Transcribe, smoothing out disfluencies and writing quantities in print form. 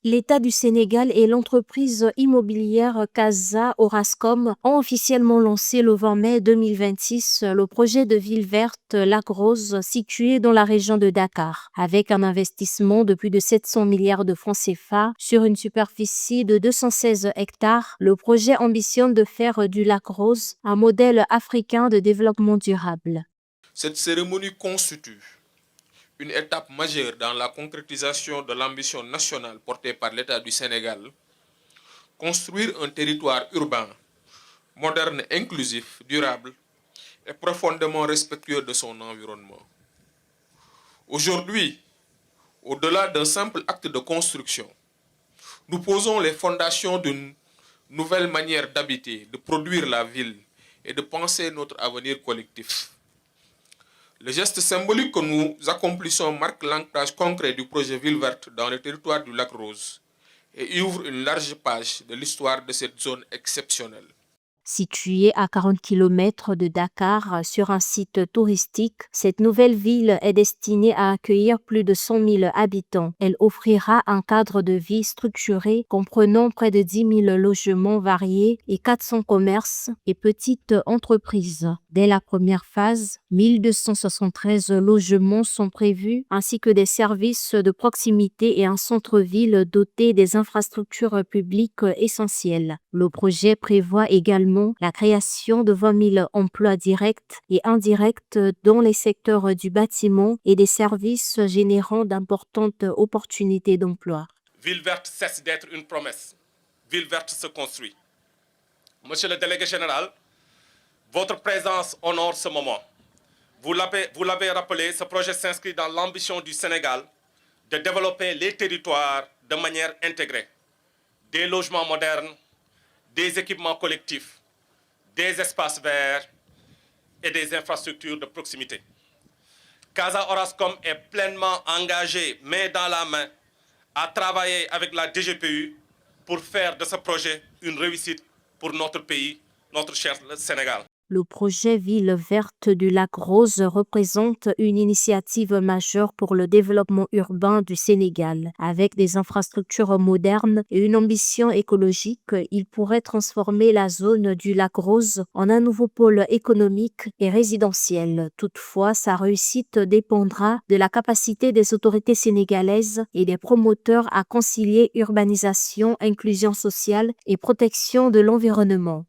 L'État du Sénégal et l'entreprise immobilière Casa Orascom ont officiellement lancé le 20 mai 2026 le projet de ville verte Lac Rose situé dans la région de Dakar. Avec un investissement de plus de 700 milliards de francs CFA sur une superficie de 216 hectares, le projet ambitionne de faire du Lac Rose un modèle africain de développement durable. Cette cérémonie constitue une étape majeure dans la concrétisation de l'ambition nationale portée par l'État du Sénégal, construire un territoire urbain, moderne, inclusif, durable et profondément respectueux de son environnement. Aujourd'hui, au-delà d'un simple acte de construction, nous posons les fondations d'une nouvelle manière d'habiter, de produire la ville et de penser notre avenir collectif. Le geste symbolique que nous accomplissons marque l'ancrage concret du projet Ville verte dans le territoire du Lac Rose et ouvre une large page de l'histoire de cette zone exceptionnelle. Située à 40 km de Dakar sur un site touristique, cette nouvelle ville est destinée à accueillir plus de 100 000 habitants. Elle offrira un cadre de vie structuré comprenant près de 10 000 logements variés et 400 commerces et petites entreprises. Dès la première phase, 1273 logements sont prévus ainsi que des services de proximité et un centre-ville doté des infrastructures publiques essentielles. Le projet prévoit également la création de 20 000 emplois directs et indirects dans les secteurs du bâtiment et des services générant d'importantes opportunités d'emploi. Ville verte cesse d'être une promesse. Ville verte se construit. Monsieur le délégué général, votre présence honore ce moment. Vous l'avez rappelé, ce projet s'inscrit dans l'ambition du Sénégal de développer les territoires de manière intégrée. Des logements modernes, des équipements collectifs, des espaces verts et des infrastructures de proximité. Casa Orascom est pleinement engagé, main dans la main, à travailler avec la DGPU pour faire de ce projet une réussite pour notre pays, notre cher Sénégal. Le projet Ville verte du Lac Rose représente une initiative majeure pour le développement urbain du Sénégal. Avec des infrastructures modernes et une ambition écologique, il pourrait transformer la zone du Lac Rose en un nouveau pôle économique et résidentiel. Toutefois, sa réussite dépendra de la capacité des autorités sénégalaises et des promoteurs à concilier urbanisation, inclusion sociale et protection de l'environnement.